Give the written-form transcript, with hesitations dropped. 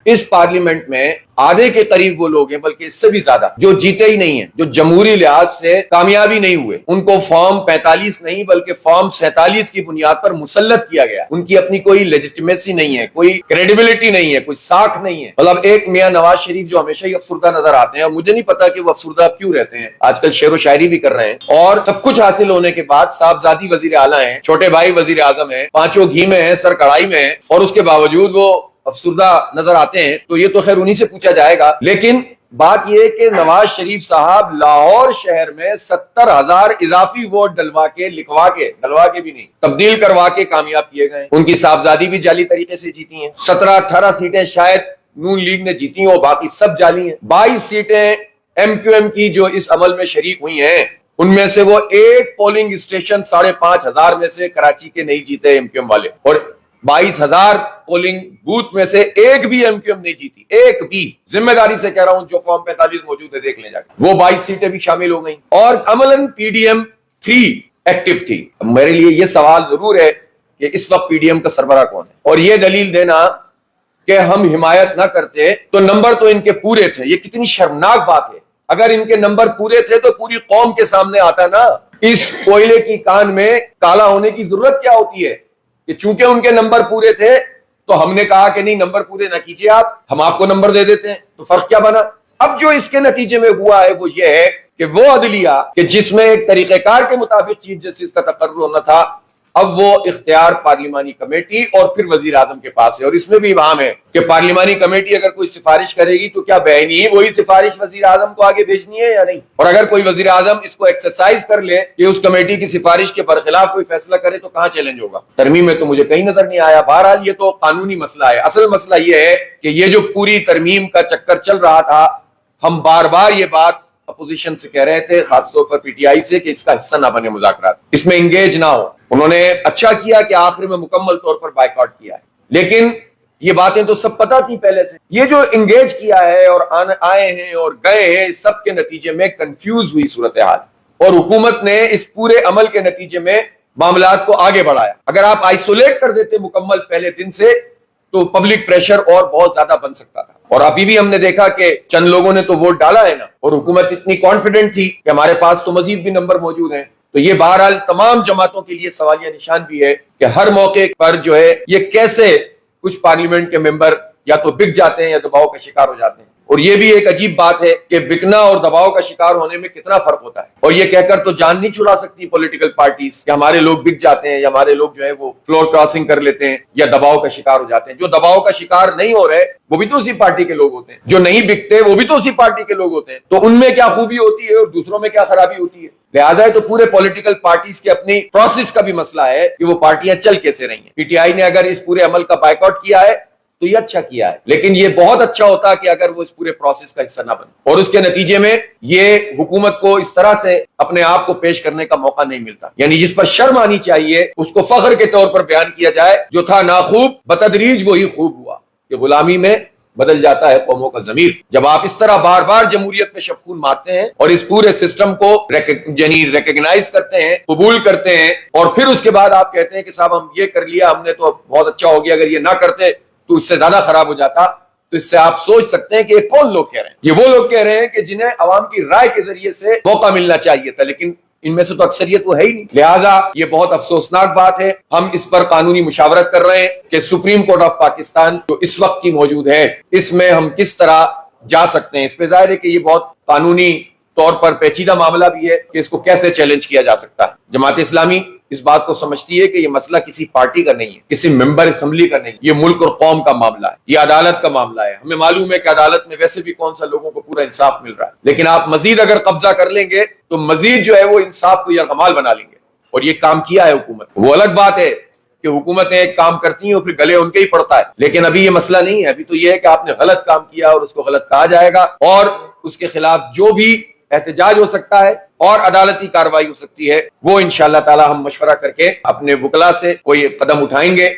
इस पार्लियामेंट में आधे के करीब वो लोग हैं, बल्कि इससे भी ज्यादा, जो जीते ही नहीं है, जो जमहूरी लिहाज से कामयाबी नहीं हुए। उनको फॉर्म 45 नहीं बल्कि फॉर्म 47 की बुनियाद पर मुसल्लत किया गया। उनकी अपनी कोई लेजिटिमेसी नहीं है, कोई क्रेडिबिलिटी नहीं है, कोई साख नहीं है। मतलब एक मियां नवाज शरीफ जो हमेशा ही अफसुर्दा नजर आते हैं, और मुझे नहीं पता कि वो अफसुर्दा क्यों रहते हैं, आजकल शेर व शायरी भी कर रहे हैं, और सब कुछ हासिल होने के बाद साहबजादी वजीर आला है, छोटे भाई वजीर आजम है, पांचों घी में है, सर कढ़ाई में है, और उसके बावजूद वो अफसुर्दा नजर आते हैं। तो ये तो खैर उन्हीं से पूछा जाएगा। लेकिन बात यह कि नवाज शरीफ साहब लाहौर शहर में 70,000 इजाफी वोट डलवा के भी नहीं, तब्दील करवा के कामयाब किए गए। उनकी साहबजादी भी जाली तरीके से जीती हैं। 17-18 सीटें शायद नून लीग ने जीती हो, बाकी सब जाली हैं। 22 सीटें MQM की जो इस अमल में शरीक हुई हैं, उनमें से वो एक पोलिंग स्टेशन 5,500 में से कराची के नहीं जीते MQM वाले, और 22,000 पोलिंग बूथ में से एक भी MQM नहीं जीती, एक भी। जिम्मेदारी से कह रहा हूं, जो फॉर्म 45 मौजूद है देख ले जाकर, वो 22 सीटें भी शामिल हो गई, और अमलन PDM 3 एक्टिव थी। मेरे लिए यह सवाल जरूर है कि इस वक्त PDM का सरबराह कौन है, और यह दलील देना कि हम हिमायत ना करते तो नंबर तो इनके पूरे थे। ये कितनी शर्मनाक बात है। अगर इनके नंबर पूरे थे तो पूरी कौम के सामने आता ना। इस कोयले की कान में काला होने की जरूरत क्या होती है कि चूंकि उनके नंबर पूरे थे तो हमने कहा कि नहीं, नंबर पूरे ना कीजिए आप, हम आपको नंबर दे देते हैं। तो फर्क क्या बना? अब जो इसके नतीजे में हुआ है वो ये है कि वो अदलिया कि जिसमें एक तरीकेकार के मुताबिक चीफ जस्टिस का तकर्रुर होना था, अब वो इख्तियार पार्लिमानी कमेटी और फिर वजीर आजम के पास है। और इसमें भी इबाम है कि पार्लिमानी कमेटी अगर कोई सिफारिश करेगी तो क्या बहनी वही सिफारिश वजीर आजम को आगे भेजनी है या नहीं। और अगर कोई वजीर आजम इसको एक्सरसाइज कर ले कि उस कमेटी की सिफारिश के बरखिलाफ कोई फैसला करे तो कहां चैलेंज होगा? तरमीम में तो मुझे कहीं नजर नहीं आया। बहरहाल ये तो कानूनी मसला है। असल मसला ये है कि ये जो पूरी तरमीम का चक्कर चल रहा था, हम बार बार ये बात अपोजिशन से कह रहे थे, खासतौर पर PTI से, कि इसका हिस्सा ना बने मुज़ाकरात, इसमें एंगेज ना हो। उन्होंने अच्छा किया कि आखिर में मुकम्मल तौर पर बायकॉट किया है, लेकिन ये बातें तो सब पता थी पहले से। ये जो एंगेज किया है और आए हैं और गए हैं, इस सब के नतीजे में कंफ्यूज हुई सूरत हाल, और हुकूमत ने इस पूरे अमल के नतीजे में मामलात को आगे बढ़ाया। अगर आप आइसोलेट कर देते मुकम्मल पहले दिन से तो पब्लिक प्रेशर और बहुत ज्यादा बन सकता था। और अभी भी हमने देखा कि चंद लोगों ने तो वोट डाला है ना, और हुकूमत इतनी कॉन्फिडेंट थी कि हमारे पास तो मजीद भी नंबर मौजूद हैं। तो ये बहरहाल तमाम जमातों के लिए सवालिया निशान भी है कि हर मौके पर जो है ये कैसे कुछ पार्लियामेंट के मेंबर या तो बिक जाते हैं या दबाव का शिकार हो जाते हैं। और ये भी एक अजीब बात है कि बिकना और दबाव का शिकार होने में कितना फर्क होता है। और ये कहकर तो जान नहीं छुड़ा सकती पॉलिटिकल पार्टीज कि हमारे लोग बिक जाते हैं या हमारे लोग जो है वो फ्लोर क्रॉसिंग कर लेते हैं या दबाव का शिकार हो जाते हैं। जो दबाव का शिकार नहीं हो रहे वो भी तो उसी पार्टी के लोग होते हैं, जो नहीं बिकते वो भी तो उसी पार्टी के लोग होते हैं। तो उनमें क्या खूबी होती है और दूसरों में क्या खराबी होती है? लिहाजा तो पूरे पॉलिटिकल पार्टीज के अपनी प्रोसेस का भी मसला है कि वो पार्टियां चल कैसे रही हैं। PTI ने अगर इस पूरे अमल का बायकॉट किया है तो ये अच्छा किया है, लेकिन ये बहुत अच्छा होता कि अगर वो इस पूरे प्रोसेस का हिस्सा ना बने और उसके नतीजे में ये हुकूमत को इस तरह से अपने आप को पेश करने का मौका नहीं मिलता। यानी जिस पर शर्म आनी चाहिए उसको फख्र के तौर पर बयान किया जाए। जो था नाखूब बतदरीज वही खूब हुआ, कि गुलामी में बदल जाता है कौमों का जमीर। जब आप इस तरह बार बार जमहूरियत में शबखून मारते हैं और इस पूरे सिस्टम को रिकग्नाइज करते हैं, कबूल करते हैं, और फिर उसके बाद आप कहते हैं कि साहब हम ये कर लिया, हमने तो बहुत अच्छा हो गया, अगर ये ना करते तो इससे ज्यादा खराब हो जाता, तो इससे आप सोच सकते हैं कि ये कौन लोग कह रहे हैं। ये वो लोग कह रहे हैं कि जिन्हें अवाम की राय के जरिए से मौका मिलना चाहिए था, लेकिन इनमें से तो अक्सरियत वो है ही नहीं। लिहाजा ये बहुत अफसोसनाक बात है। हम इस पर कानूनी मुशावरत कर रहे हैं कि सुप्रीम कोर्ट ऑफ पाकिस्तान जो इस वक्त की मौजूद है, इसमें हम किस तरह जा सकते हैं। इस पे जाहिर है कि ये बहुत कानूनी तौर पर पेचीदा मामला भी है कि इसको कैसे चैलेंज किया जा सकता है। जमात इस्लामी इस बात को समझती है कि ये मसला किसी पार्टी का नहीं है, किसी मेंबर असेंबली का नहीं, ये मुल्क और कौम का मामला है, ये अदालत का मामला है। हमें मालूम है कि अदालत में वैसे भी कौन सा लोगों को पूरा इंसाफ मिल रहा है, लेकिन आप मजीद अगर कब्जा कर लेंगे तो मजीद जो है वो इंसाफ को यरगमाल बना लेंगे। और ये काम किया है हुकूमत। वो अलग बात है कि हुकूमतें एक काम करती हैं और फिर गले उनके ही पड़ता है, लेकिन अभी ये मसला नहीं है। अभी तो ये है कि आपने गलत काम किया और उसको गलत कहा जाएगा, और उसके खिलाफ जो भी एहतजाज हो सकता है और अदालती कार्रवाई हो सकती है वो इंशाअल्लाह ताला हम मशवरा करके अपने वकला से कोई कदम उठाएंगे।